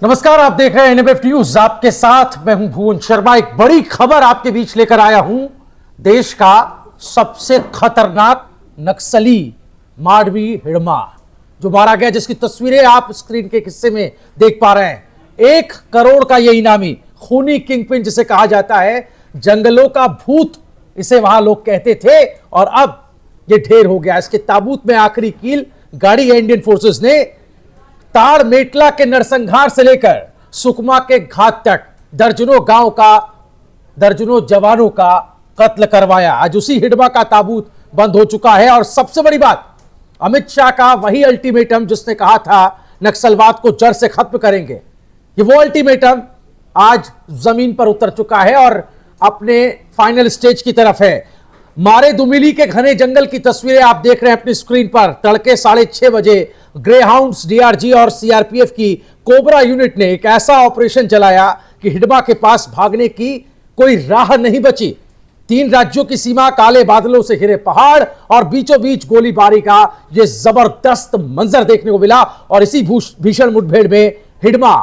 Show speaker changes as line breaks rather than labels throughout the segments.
नमस्कार, आप देख रहे हैं एनएमएफ न्यूज। आपके साथ मैं हूं भुवन शर्मा। एक बड़ी खबर आपके बीच लेकर आया हूं। देश का सबसे खतरनाक नक्सली माडवी हिडमा जो मारा गया, जिसकी तस्वीरें आप स्क्रीन के हिस्से में देख पा रहे हैं। 1 करोड़ का ये इनामी खूनी किंगपिन जिसे कहा जाता है, जंगलों का भूत इसे वहां लोग कहते थे, और अब ये ढेर हो गया। इसके ताबूत में आखिरी कील गाड़ी है इंडियन फोर्सेस ने। ताड़ मेटला के नरसंहार से लेकर सुकमा के घाट तक दर्जनों गांव का, दर्जनों जवानों का कत्ल करवाया। आज उसी हिडमा का ताबूत बंद हो चुका है। और सबसे बड़ी बात, अमित शाह का वही अल्टीमेटम जिसने कहा था नक्सलवाद को जड़ से खत्म करेंगे, ये वो अल्टीमेटम आज जमीन पर उतर चुका है और अपने फाइनल स्टेज की तरफ है। मारे दुमिली के घने जंगल की तस्वीरें आप देख रहे हैं अपनी स्क्रीन पर। तड़के 6:30 बजे ग्रेहाउंड्स, डीआरजी और सीआरपीएफ की कोबरा यूनिट ने एक ऐसा ऑपरेशन चलाया कि हिडमा के पास भागने की कोई राह नहीं बची। 3 राज्यों की सीमा, काले बादलों से घिरे पहाड़ और बीचों बीच गोलीबारी का यह जबरदस्त मंजर देखने को मिला। और इसी भीषण मुठभेड़ में हिडमा,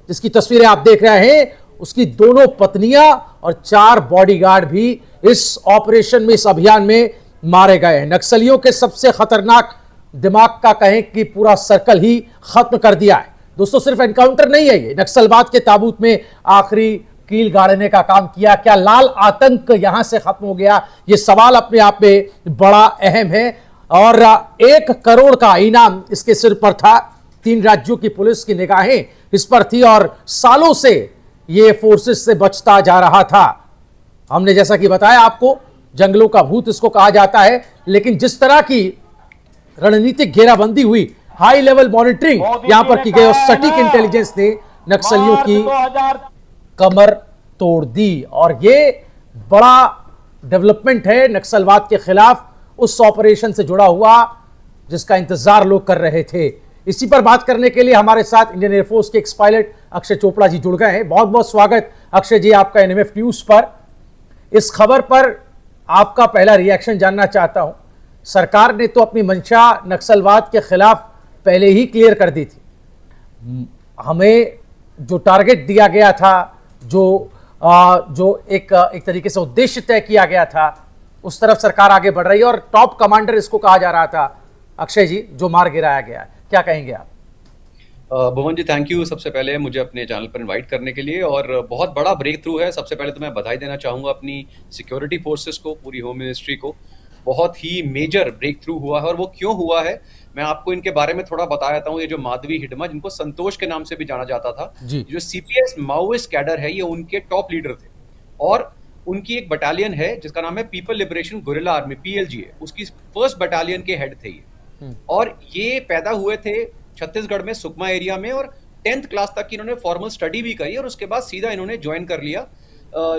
जिसकी तस्वीरें आप देख रहे हैं, उसकी 2 पत्नियां और 4 बॉडीगार्ड भी इस ऑपरेशन में, इस अभियान में मारे गए हैं। नक्सलियों के सबसे खतरनाक दिमाग का कहें कि पूरा सर्कल ही खत्म कर दिया है। दोस्तों, सिर्फ एनकाउंटर नहीं है ये, नक्सलवाद के ताबूत में आखिरी कील गाड़ने का काम किया। क्या लाल आतंक यहां से खत्म हो गया? ये सवाल अपने आप में बड़ा अहम है। और 1 करोड़ का इनाम इसके सिर पर था। 3 राज्यों की पुलिस की निगाहें इस पर थी और सालों से ये फोर्सेस से बचता जा रहा था। हमने जैसा कि बताया आपको, जंगलों का भूत इसको कहा जाता है। लेकिन जिस तरह की रणनीतिक घेराबंदी हुई, हाई लेवल मॉनिटरिंग यहां पर की गई और सटीक इंटेलिजेंस ने नक्सलियों की कमर तोड़ दी। और ये बड़ा डेवलपमेंट है नक्सलवाद के खिलाफ उस ऑपरेशन से जुड़ा हुआ जिसका इंतजार लोग कर रहे थे। इसी पर बात करने के लिए हमारे साथ इंडियन एयरफोर्स के एक्स पायलट अक्षय चोपड़ा जी जुड़ गए हैं। बहुत बहुत स्वागत अक्षय जी आपका एनएमएफ न्यूज पर। इस खबर पर आपका पहला रिएक्शन जानना चाहता हूं। सरकार ने तो अपनी मंशा नक्सलवाद के खिलाफ पहले ही क्लियर कर दी थी। हमें जो टारगेट दिया गया था, जो एक तरीके से उद्देश्य तय किया गया था, उस तरफ सरकार आगे बढ़ रही है और टॉप कमांडर इसको कहा जा रहा था। अक्षय जी, जो मार गिराया गया है, क्या कहेंगे आप?
भुवन जी, थैंक यू सबसे पहले मुझे अपने चैनल पर इनवाइट करने के लिए। और बहुत बड़ा ब्रेक थ्रू है। सबसे पहले तो मैं बधाई देना चाहूँगा अपनी सिक्योरिटी फोर्सेस को, पूरी होम मिनिस्ट्री को। बहुत ही मेजर ब्रेक थ्रू हुआ है। और वो क्यों हुआ है, मैं आपको इनके बारे में थोड़ा बता देता हूँ। ये जो माधवी हिडमा, जिनको संतोष के नाम से भी जाना जाता था, जो सीपीएस माओइस्ट कैडर है, ये उनके टॉप लीडर थे। और उनकी एक बटालियन है जिसका नाम है people liberation guerrilla army, PLGA. उसकी 1st बटालियन के हेड थे ये। और ये पैदा हुए थे छत्तीसगढ़ में, सुकमा एरिया में। और 10th क्लास तक की इन्होंने फॉर्मल स्टडी भी करी और उसके बाद सीधा इन्होंने ज्वाइन कर लिया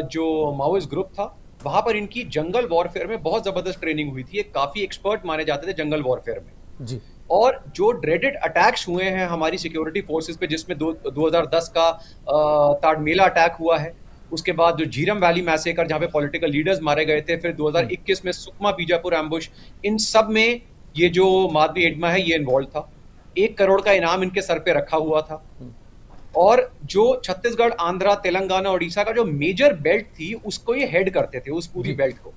जो माओइस्ट ग्रुप था। वहां पर इनकी जंगल वॉरफेयर में बहुत जबरदस्त ट्रेनिंग हुई थी। ये काफी एक्सपर्ट माने जाते थे जंगल वॉरफेयर में
जी।
और जो ड्रेडेड अटैक्स हुए हैं हमारी सिक्योरिटी फोर्सेस पे, जिसमें 2010 का ताड़मेला अटैक हुआ है, उसके बाद जो झीरम वैली मैसेकर जहां पे पॉलिटिकल लीडर्स मारे गए थे, फिर 2021 में सुकमा बीजापुर एम्बुश, इन सब में ये जो माधवी हिडमा है ये इन्वॉल्व था। 1 करोड़ का इनाम इनके सर पे रखा हुआ था। और जो छत्तीसगढ़, आंध्रा, तेलंगाना, ओडिशा का जो मेजर बेल्ट थी, उसको ये हेड करते थे, उस पूरी बेल्ट को।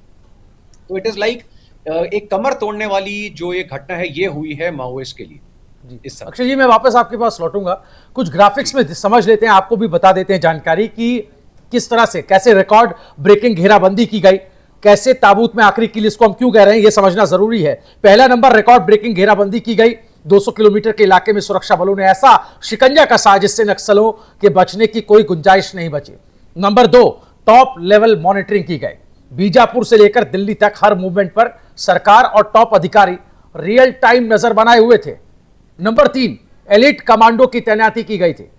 तो इट इज लाइक एक कमर तोड़ने वाली जो ये घटना है, ये हुई है माओइस्ट के लिए इस समय।
अक्षय जी, मैं वापस आपके पास लौटूंगा। कुछ ग्राफिक्स में समझ लेते हैं, आपको भी बता देते हैं जानकारी कि किस तरह से, कैसे रिकॉर्ड ब्रेकिंग घेराबंदी की गई, कैसे ताबूत में आखिरी कील, इसको हम क्यों कह रहे हैं, यह समझना जरूरी है। पहला नंबर, रिकॉर्ड ब्रेकिंग घेराबंदी की गई। 200 किलोमीटर के इलाके में सुरक्षा बलों ने ऐसा शिकंजा कसा जिससे नक्सलों के बचने की कोई गुंजाइश नहीं बची। नंबर 2, टॉप लेवल मॉनिटरिंग की गई। बीजापुर से लेकर दिल्ली तक हर मूवमेंट पर सरकार और टॉप अधिकारी रियल टाइम नजर बनाए हुए थे। नंबर 3, एलिट कमांडो की तैनाती की गई थी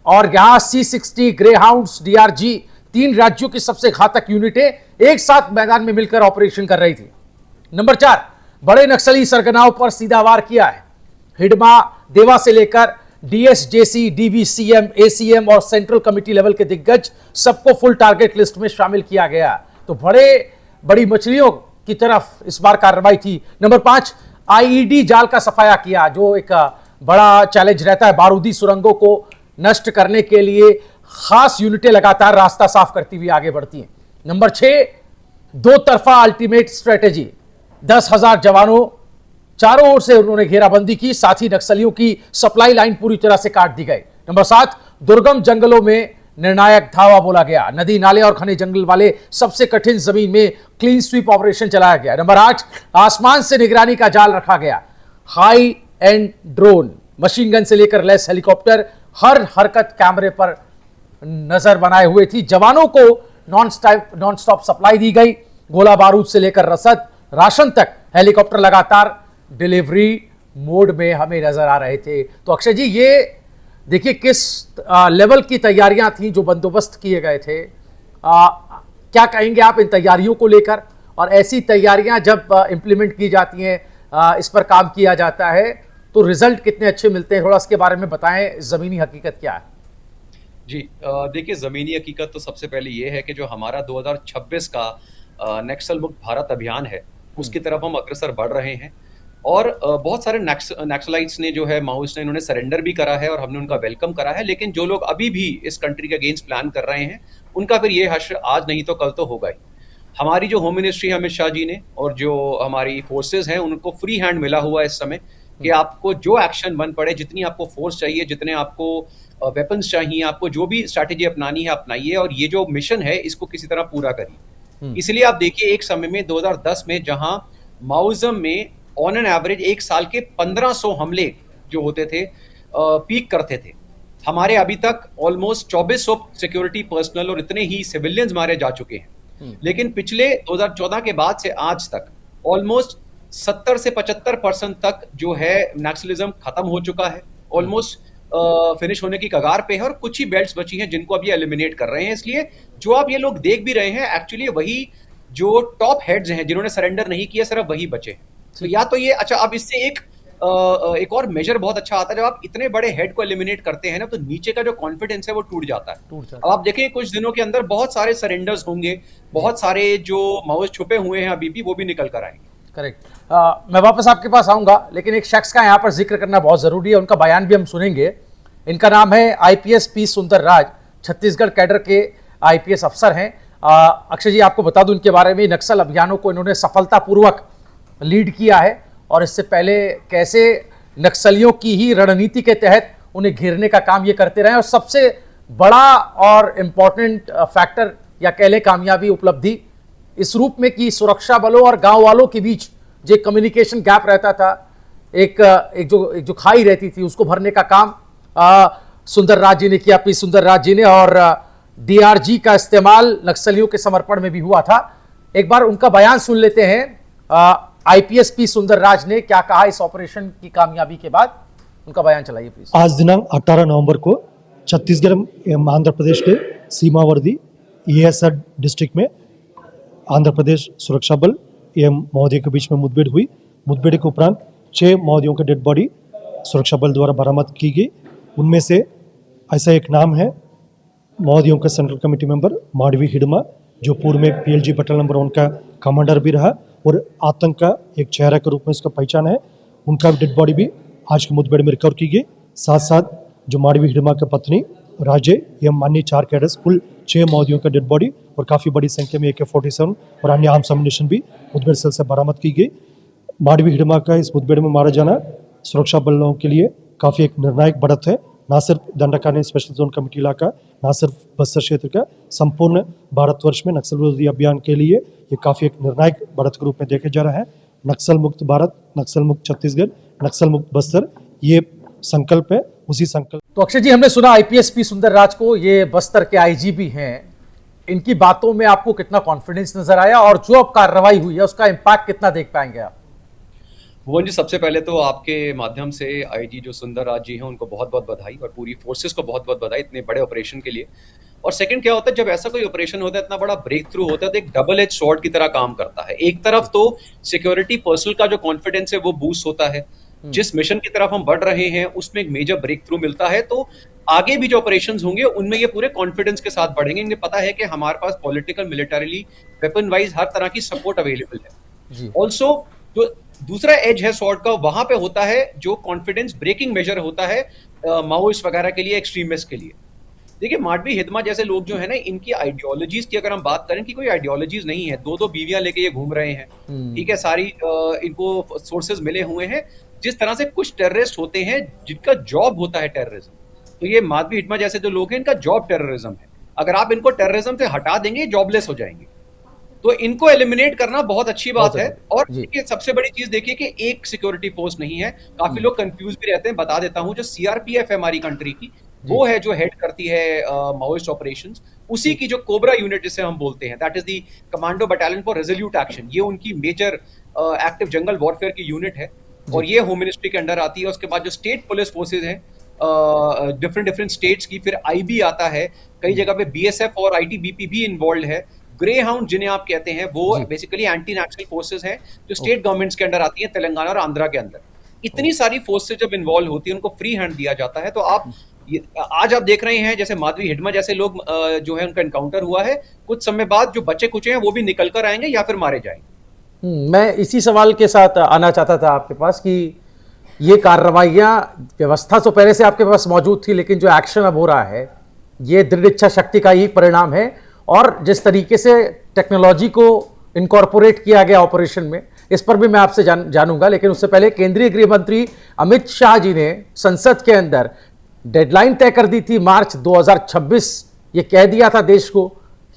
और यहां C60, ग्रेहाउंड्स, डीआरजी, 3 राज्यों की सबसे घातक यूनिटें एक साथ मैदान में मिलकर ऑपरेशन कर रही थी। नंबर 4, बड़े नक्सली सरगनाओं पर सीधा वार किया है। हिडमा, देवा से लेकर डीएसजेसी, डीवीसीएम, एसीएम और सेंट्रल कमिटी लेवल के दिग्गज, सबको फुल टारगेट लिस्ट में शामिल किया गया। तो बड़ी मछलियों की तरफ इस बार कार्रवाई थी। नंबर 5, आईईडी जाल का सफाया किया, जो एक बड़ा चैलेंज रहता है बारूदी सुरंगों को नष्ट करने के लिए खास यूनिटें लगातार रास्ता साफ करती हुई आगे बढ़ती हैं। नंबर 6, दो तरफा अल्टीमेट स्ट्रेटेजी। 10,000 जवानों चारों ओर से उन्होंने घेराबंदी की, साथ ही नक्सलियों की सप्लाई लाइन पूरी तरह से काट दी गई। नंबर 7, दुर्गम जंगलों में निर्णायक धावा बोला गया। नदी नाले और घने जंगल वाले सबसे कठिन जमीन में क्लीन स्वीप ऑपरेशन चलाया गया। नंबर 8, आसमान से निगरानी का जाल रखा गया। High and drone, machine gun से लेकर लेस हेलीकॉप्टर हर हरकत कैमरे पर नजर बनाए हुए थी। जवानों को नॉन स्टॉप सप्लाई दी गई। गोला बारूद से लेकर रसद राशन तक हेलीकॉप्टर लगातार डिलीवरी मोड में हमें नजर आ रहे थे। तो अक्षय जी, ये देखिए किस लेवल की तैयारियां थी जो बंदोबस्त किए गए थे। क्या कहेंगे आप इन तैयारियों को लेकर, और ऐसी तैयारियां जब इंप्लीमेंट की जाती हैं, इस पर काम किया जाता है, तो रिजल्ट कितने अच्छे मिलते हैं? थोड़ा इसके बारे में बताएं, जमीनी हकीकत क्या है?
जी, देखिए ज़मीनी हकीकत तो सबसे पहले ये है कि जो हमारा 2026 का नक्सल मुक्त भारत अभियान है, उसकी तरफ हम अग्रसर बढ़ रहे हैं। और बहुत सारे नक्सलाइट्स ने जो है, माओइस्ट ने, इन्होंने सरेंडर भी करा है और हमने उनका वेलकम करा है। लेकिन जो लोग अभी भी इस कंट्री के अगेंस्ट प्लान कर रहे हैं, उनका फिर ये हश्र आज नहीं तो कल तो होगा ही। हमारी जो होम मिनिस्ट्री है अमित शाह जी ने, और जो हमारी फोर्सेज हैं, उनको फ्री हैंड मिला हुआ है इस समय कि आपको जो एक्शन बन पड़े, जितनी आपको फोर्स चाहिए, जितने आपको वेपन्स चाहिए, आपको जो भी स्ट्रैटेजी अपनानी है अपनाइए, और ये जो मिशन है इसको किसी तरह पूरा करिए। इसलिए आप देखिए, एक समय में 2010 में जहां माओइज्म में ऑन एन एवरेज एक साल के 1500 हमले जो होते थे, पीक करते थे, हमारे अभी तक ऑलमोस्ट 2400 सिक्योरिटी पर्सनल और इतने ही सिविलियंस मारे जा चुके हैं। लेकिन पिछले 2014 के बाद से आज तक ऑलमोस्ट 70 से 75% तक जो है नक्सलिज्म खत्म हो चुका है, ऑलमोस्ट फिनिश होने की कगार पे है, और कुछ ही बेल्ट्स बची हैं जिनको अब ये एलिमिनेट कर रहे हैं। इसलिए जो आप ये लोग देख भी रहे हैं, एक्चुअली वही जो टॉप हेड्स हैं जिन्होंने सरेंडर नहीं किया, सिर्फ वही बचे हैं। तो या तो ये अच्छा, अब इससे एक और मेजर बहुत अच्छा आता है, जब आप इतने बड़े हेड को एलिमिनेट करते हैं ना, तो नीचे का जो कॉन्फिडेंस है वो टूट जाता है। अब आप देखें, कुछ दिनों के अंदर बहुत सारे सरेंडर्स होंगे, बहुत सारे जो माओइस्ट छुपे हुए हैं अभी भी, वो भी निकल कर आएंगे।
करेक्ट। मैं वापस आपके पास आऊंगा, लेकिन एक शख्स का यहाँ पर जिक्र करना बहुत जरूरी है, उनका बयान भी हम सुनेंगे। इनका नाम है आईपीएस पी सुंदर राज, छत्तीसगढ़ कैडर के आईपीएस अफसर हैं। अक्षय जी, आपको बता दूं इनके बारे में, नक्सल अभियानों को इन्होंने सफलतापूर्वक लीड किया है, और इससे पहले कैसे नक्सलियों की ही रणनीति के तहत उन्हें घेरने का काम ये करते रहे। और सबसे बड़ा और इंपॉर्टेंट फैक्टर या कह लें कामयाबी उपलब्धि इस रूप में कि सुरक्षा बलों और गांव वालों के बीच जो कम्युनिकेशन गैप रहता था, एक जो खाई रहती थी, उसको भरने का काम सुंदर राज जी ने किया, पी सुंदर राज जी ने। और डीआरजी का इस्तेमाल नक्सलियों के समर्पण में भी हुआ था। एक बार उनका बयान सुन लेते हैं। आईपीएस पी सुंदर राज ने क्या कहा इस ऑपरेशन की कामयाबी के बाद, उनका बयान चलाइए प्लीज।
आज दिनांक 18 नवंबर को छत्तीसगढ़ एवं आंध्र प्रदेश के सीमावर्ती ईएसआर डिस्ट्रिक्ट में आंध्र प्रदेश सुरक्षा बल एवं माओवादियों के बीच में मुठभेड़ हुई। मुठभेड़ के उपरांत 6 माओवादियों के डेड बॉडी सुरक्षा बल द्वारा बरामद की गई। उनमें से ऐसा एक नाम है माओवादियों का central committee member Madvi Hidma, जो पूर्व में पीएलजी बटालियन नंबर 1 का कमांडर भी रहा और आतंक का एक चेहरा के रूप में उसका पहचान है। उनका डेड बॉडी भी आज के मुठभेड़ में रिकवर की गई। साथ साथ जो माडवी हिडमा की पत्नी राजे एवं अन्य 4 कैडर्स, कुल 6 माओवादियों का डेड बॉडी और काफ़ी बड़ी संख्या में AK-47 और अन्य आर्म्स एम्युनिशन भी मुठभेड़ स्थल से बरामद की गई। माडवी हिडमा का इस मुठभेड़ में मारा जाना सुरक्षा बलों के लिए काफ़ी एक निर्णायक बढ़त है, न सिर्फ दंडकारण्य स्पेशल जोन कमेटी इलाका, न सिर्फ बस्तर क्षेत्र का, संपूर्ण भारतवर्ष में नक्सल विरोधी अभियान के लिए ये काफ़ी एक निर्णायक बढ़त के रूप में देखा जा रहा है। नक्सल मुक्त भारत, नक्सल मुक्त छत्तीसगढ़, नक्सल मुक्त बस्तर, ये संकल्प है। उसी संकल्प
तो अक्षय जी, हमने सुना आईपीएस पी सुंदर राज को, ये बस्तर के आईजी भी हैं। इनकी बातों में आपको कितना कॉन्फिडेंस नजर आया, और जो अब कार्रवाई हुई है उसका इंपैक्ट कितना देख पाएंगे आप?
भुवन जी, सबसे पहले तो आपके माध्यम से आईजी जो सुंदर राज जी हैं, उनको बहुत बहुत बधाई, और पूरी फोर्सेस को बहुत बहुत बधाई इतने बड़े ऑपरेशन के लिए। और सेकंड क्या होता है, जब ऐसा कोई ऑपरेशन होता है, इतना बड़ा ब्रेक थ्रू होता है, तो एक डबल एज स्वॉर्ड की तरह काम करता है। एक तरफ तो सिक्योरिटी पर्सनल का जो कॉन्फिडेंस है वो बूस्ट होता है, जिस मिशन की तरफ हम बढ़ रहे हैं उसमें एक मेजर ब्रेक थ्रू मिलता है, तो आगे भी जो ऑपरेशंस होंगे उनमें ये पूरे कॉन्फिडेंस के साथ बढ़ेंगे। इन्हें पता है कि हमारे पास पॉलिटिकल, मिलिटरीली, वेपन वाइज हर तरह की सपोर्ट अवेलेबल है। ऑल्सो जो दूसरा एज है स्वॉर्ड का, वहां पे होता है जो कॉन्फिडेंस ब्रेकिंग मेजर होता है माओइस्ट वगैरह के लिए, एक्सट्रीमिस्ट के लिए। देखिए माडवी हिदमा जैसे लोग जो है ना, इनकी आइडियोलॉजीज की अगर हम बात करें कि कोई आइडियोलॉजीज नहीं है, दो दो बीवियां लेके ये घूम रहे हैं, ठीक है, सारी इनको सोर्सेज मिले हुए हैं। जिस तरह से कुछ टेररिस्ट होते हैं जिनका जॉब होता है टेररिज्म, तो ये माडवी हिदमा जैसे जो लोग हैं इनका जॉब टेररिज्म है। अगर आप इनको टेररिज्म से हटा देंगे, जॉबलेस हो जाएंगे। तो इनको एलिमिनेट करना बहुत अच्छी बात है। और देखिए सबसे बड़ी चीज देखिए कि एक सिक्योरिटी फोर्स नहीं है, काफी लोग कंफ्यूज भी रहते हैं। बता देता हूं, जो सीआरपीएफ है हमारी कंट्री की, वो है जो हेड करती है माओइस्ट ऑपरेशंस। उसी की जो कोबरा यूनिट जिसे हम बोलते हैं, that is the commando battalion for resolute action, ये उनकी मेजर एक्टिव जंगल वॉरफेयर की यूनिट है और ये होम मिनिस्ट्री के अंडर आती है। उसके बाद जो स्टेट पुलिस फोर्सेज हैं डिफरेंट डिफरेंट स्टेट्स की, फिर आईबी आता है, कई जगह पे बीएसएफ और आईटीबीपी भी इन्वॉल्व है। ग्रे हाउंड जिन्हें आप कहते हैं, वो बेसिकली एंटी नेशनल फोर्सेज हैं जो स्टेट गवर्नमेंट्स के अंडर आती है, तेलंगाना और आंध्रा के अंदर। इतनी सारी फोर्सेज जब इन्वॉल्व होती है, उनको फ्री हैंड दिया जाता है। तो आप आज आप देख रहे हैं जैसे माधवी हिडमा जैसे लोग जो है उनका एनकाउंटर हुआ है, कुछ समय बाद जो बच्चे कुचे हैं वो भी निकल कर आएंगे या फिर मारे जाएंगे।
मैं इसी सवाल के साथ आना चाहता था आपके पास कि ये कार्रवाइयाँ, व्यवस्था तो पहले से आपके पास मौजूद थी, लेकिन जो एक्शन अब हो रहा है ये दृढ़ इच्छा शक्ति का ही परिणाम है। और जिस तरीके से टेक्नोलॉजी को इनकॉर्पोरेट किया गया ऑपरेशन में, इस पर भी मैं आपसे जानूंगा। लेकिन उससे पहले केंद्रीय गृह मंत्री अमित शाह जी ने संसद के अंदर डेडलाइन तय कर दी थी, मार्च 2026। ये कह दिया था देश को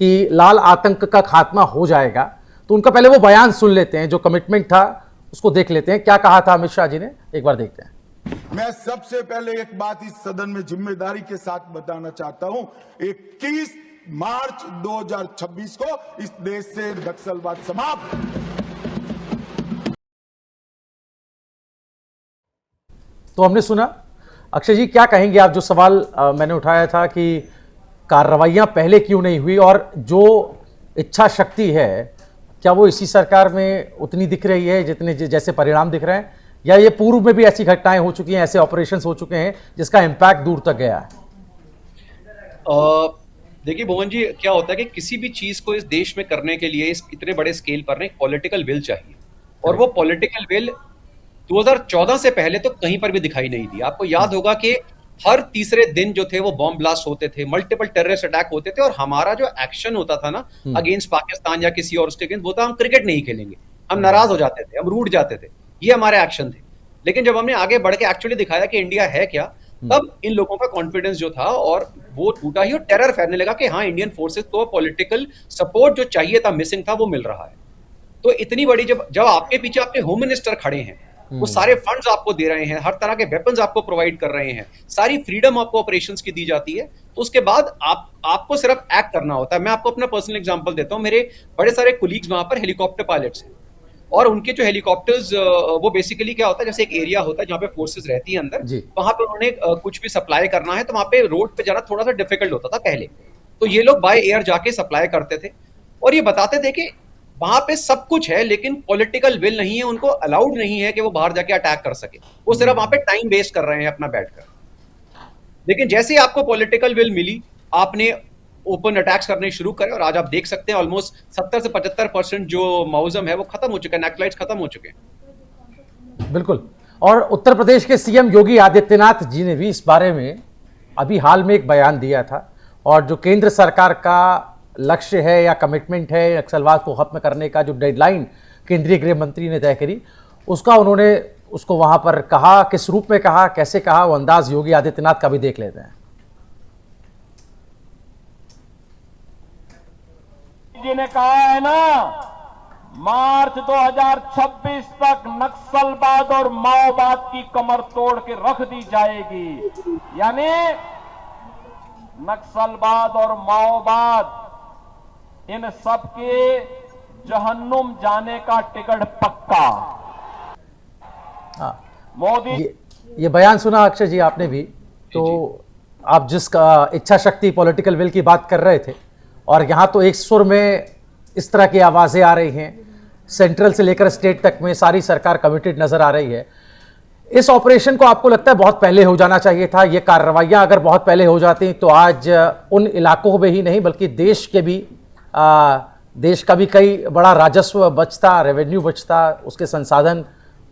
कि लाल आतंक का खात्मा हो जाएगा। तो उनका पहले वो बयान सुन लेते हैं, जो कमिटमेंट था उसको देख लेते हैं। क्या कहा था अमित शाह जी ने, एक बार देखते हैं।
मैं सबसे पहले एक बात इस सदन में जिम्मेदारी के साथ बताना चाहता हूं, 21 मार्च 2026 को इस देश से नक्सलवाद समाप्त।
तो हमने सुना। अक्षय जी क्या कहेंगे आप, जो सवाल मैंने उठाया था कि कार्रवाइयां पहले क्यों नहीं हुई, और जो इच्छा शक्ति है क्या वो इसी सरकार में उतनी दिख रही है जितने जैसे परिणाम दिख रहे हैं, या ये पूर्व में भी ऐसी घटनाएं हो चुकी हैं, ऐसे ऑपरेशंस हो चुके हैं जिसका इम्पैक्ट दूर तक गया है?
देखिए भुवन जी, क्या होता है कि किसी भी चीज को इस देश में करने के लिए, इस इतने बड़े स्केल पर एक पॉलिटिकल विल चाहिए, और वो पॉलिटिकल विल 2014 से पहले तो कहीं पर भी दिखाई नहीं दी। आपको याद होगा कि हर तीसरे दिन जो थे वो बॉम्ब ब्लास्ट होते थे, मल्टीपल टेररिस्ट अटैक होते थे, और हमारा जो एक्शन होता था ना अगेंस्ट पाकिस्तान या किसी और उसके अगेंस्ट, वो था हम क्रिकेट नहीं खेलेंगे, हम नाराज हो जाते थे, हम रूठ जाते थे, ये हमारे एक्शन थे। लेकिन जब हमने आगे बढ़ के एक्चुअली दिखाया कि इंडिया है क्या, तब इन लोगों का कॉन्फिडेंस जो था और वो टूटा ही, और टेरर फैलने लगा कि हाँ, इंडियन फोर्सेस को पॉलिटिकल सपोर्ट जो चाहिए था, मिसिंग था, वो मिल रहा है। तो इतनी बड़ी जब आपके पीछे आपके होम मिनिस्टर खड़े हैं, वो सारे फंड्स आपको दे रहे हैं, हर तरह के वेपन्स आपको प्रोवाइड कर रहे हैं, सारी फ्रीडम आपको ऑपरेशंस की दी जाती है, तो उसके बाद आपको सिर्फ एक्ट करना होता है। मैं आपको अपना पर्सनल एग्जांपल देता हूं। मेरे बड़े सारे कोलीग्स वहां पर हेलीकॉप्टर पायलट्स हैं, और उनके जो हेलीकॉप्टर्स, वो बेसिकली क्या होता है, जैसे एक एरिया होता है जहाँ पे फोर्सेस रहती है अंदर, वहां पे उन्होंने कुछ भी सप्लाई करना है, तो वहां पे रोड पे जाना थोड़ा सा डिफिकल्ट होता था पहले, तो ये लोग बाय एयर जाके सप्लाई करते थे, और ये बताते थे कि वहां पे सब कुछ है लेकिन पॉलिटिकल विल नहीं है, उनको अलाउड नहीं है कि वो बाहर जाके अटैक कर सके, वो सिर्फ वहां पे टाइम वेस्ट कर रहे हैं अपना बैठकर। लेकिन जैसे ही आपको पॉलिटिकल विल मिली, आपने ओपन अटैक्स करने शुरू करे, और आज आप देख सकते हैं ऑलमोस्ट 70 से 75% जो माओइज्म है वो खत्म हो चुका है, नक्सलाइट्स खत्म हो चुके हैं।
बिल्कुल। और उत्तर प्रदेश के सीएम योगी आदित्यनाथ जी ने भी इस बारे में अभी हाल में एक बयान दिया था, और जो केंद्र सरकार का लक्ष्य है या कमिटमेंट है नक्सलवाद को खत्म करने का, जो डेडलाइन केंद्रीय गृह मंत्री ने तय करी, उसका उन्होंने उसको वहां पर कहा, किस रूप में कहा, कैसे कहा, वो अंदाज योगी आदित्यनाथ का भी देख लेते हैं।
जी ने कहा है ना, मार्च 2026 तक नक्सलवाद और माओवाद की कमर तोड़ के रख दी जाएगी। यानी नक्सलवाद और माओवाद, इन सब के जहन्नुम जाने का टिकट पक्का। मोदी
ये बयान सुना अक्षय जी आपने भी, तो आप जिसका इच्छा शक्ति पॉलिटिकल विल की बात कर रहे थे, और यहाँ तो एक सुर में इस तरह की आवाज़ें आ रही हैं, सेंट्रल से लेकर स्टेट तक में सारी सरकार कमिटेड नज़र आ रही है। इस ऑपरेशन को आपको लगता है बहुत पहले हो जाना चाहिए था? ये कार्रवाइयाँ अगर बहुत पहले हो जाती तो आज उन इलाकों में ही नहीं बल्कि देश के भी देश का भी कई बड़ा राजस्व बचता, रेवेन्यू बचता, उसके संसाधन,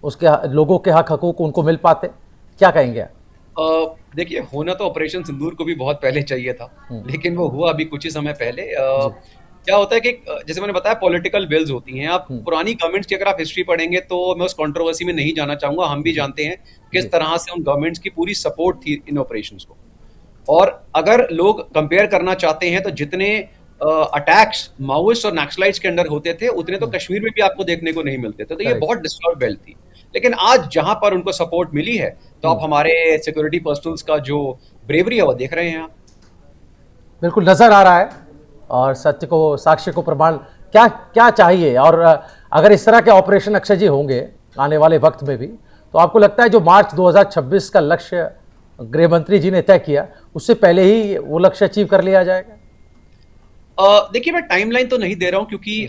उसके लोगों के हक हकूक उनको मिल पाते। क्या कहेंगे?
देखिए, होना तो ऑपरेशन सिंदूर को भी बहुत पहले चाहिए था, लेकिन वो हुआ अभी कुछ ही समय पहले। क्या होता है कि जैसे मैंने बताया, पॉलिटिकल विल्स होती हैं। आप पुरानी गवर्नमेंट्स की अगर आप हिस्ट्री पढ़ेंगे तो मैं उस कंट्रोवर्सी में नहीं जाना चाहूंगा। हम भी जानते हैं किस तरह से उन गवर्नमेंट्स की पूरी सपोर्ट थी इन ऑपरेशंस को। और अगर लोग कंपेयर करना चाहते हैं तो जितने अटैक्स माओइस्ट और नक्सलाइट्स के अंडर होते थे, उतने तो कश्मीर में भी आपको देखने को नहीं मिलते थे। तो ये बहुत डिस्टर्ब बेल्ट थी। लेकिन आज जहां पर उनको सपोर्ट मिली है, तो आप हमारे सिक्योरिटी पर्सनल्स का जो ब्रेवरी है वो देख रहे हैं आप।
बिल्कुल नजर आ रहा है। और सत्य को, साक्ष्य को प्रमाण क्या क्या चाहिए। और अगर इस तरह के ऑपरेशन अक्षय जी होंगे आने वाले वक्त में भी, तो आपको लगता है जो मार्च 2026 का लक्ष्य गृह मंत्री जी ने तय किया, उससे पहले ही वो लक्ष्य अचीव कर लिया जाएगा?
देखिए, मैं टाइमलाइन तो नहीं दे रहा हूं, क्योंकि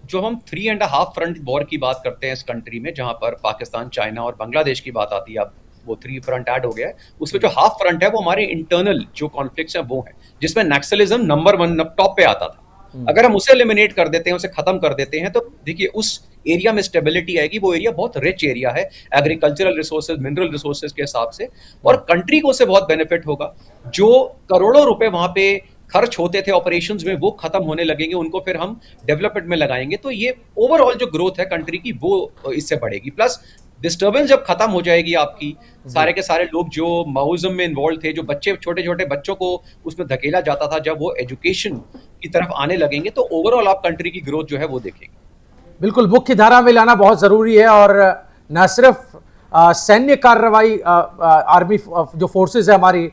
जो हम 3.5 फ्रंट वॉर की बात करते हैं इस कंट्री में, जहां पर पाकिस्तान, चाइना और बांग्लादेश की बात आती है, अब वो 3 फ्रंट ऐड हो गया है। उसमें जो हाफ फ्रंट है वो हमारे इंटरनल जो कॉन्फ्लिक्ट्स हैं वो है, जिसमें नक्सलिज्म नंबर 1 टॉप पे आता था। अगर हम उसे एलिमिनेट कर देते हैं, उसे खत्म कर देते हैं, तो देखिए उस एरिया में स्टेबिलिटी आएगी। वो एरिया बहुत रिच एरिया है एग्रीकल्चरल रिसोर्सेज, मिनरल रिसोर्सेज के हिसाब से, और कंट्री को उससे बहुत बेनिफिट होगा। जो करोड़ों रुपए वहां पे खर्च होते थे ऑपरेशंस में, वो खत्म होने लगेंगे, उनको फिर हम डेवलपमेंट में लगाएंगे। तो ये ओवरऑल जो ग्रोथ है कंट्री की, वो इससे बढ़ेगी। प्लस डिस्टर्बेंस जब खत्म हो जाएगी आपकी, सारे के सारे लोग जो माओइज्म में इन्वॉल्व थे, जो बच्चे, छोटे छोटे बच्चों को उसमें धकेला जाता था, जब वो एजुकेशन की तरफ आने लगेंगे, तो ओवरऑल आप कंट्री की ग्रोथ जो है वो देखेंगे।
बिल्कुल, मुख्य धारा में लाना बहुत जरूरी है। और न सिर्फ सैन्य कार्रवाई, आर्मी जो फोर्सेज है हमारी,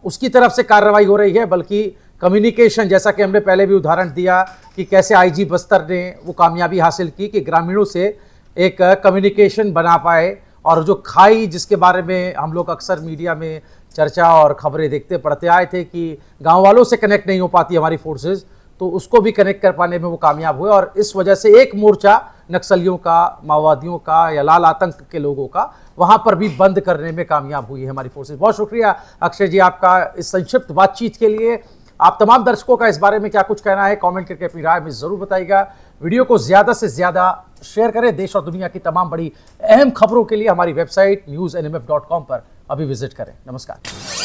उसकी तरफ से कार्रवाई हो रही है, बल्कि कम्युनिकेशन, जैसा कि हमने पहले भी उदाहरण दिया कि कैसे आईजी बस्तर ने वो कामयाबी हासिल की कि ग्रामीणों से एक कम्युनिकेशन बना पाए। और जो खाई, जिसके बारे में हम लोग अक्सर मीडिया में चर्चा और खबरें देखते पढ़ते आए थे कि गांव वालों से कनेक्ट नहीं हो पाती हमारी फोर्सेज, तो उसको भी कनेक्ट कर पाने में वो कामयाब हुए। और इस वजह से एक मोर्चा नक्सलियों का, माओवादियों का या लाल आतंक के लोगों का, वहां पर भी बंद करने में कामयाब हुई है हमारी फोर्सेज। बहुत शुक्रिया अक्षय जी आपका इस संक्षिप्त बातचीत के लिए। आप तमाम दर्शकों का इस बारे में क्या कुछ कहना है, कमेंट करके अपनी राय में जरूर बताइएगा। वीडियो को ज्यादा से ज्यादा शेयर करें। देश और दुनिया की तमाम बड़ी अहम खबरों के लिए हमारी वेबसाइट newsnmf.com पर अभी विजिट करें। नमस्कार।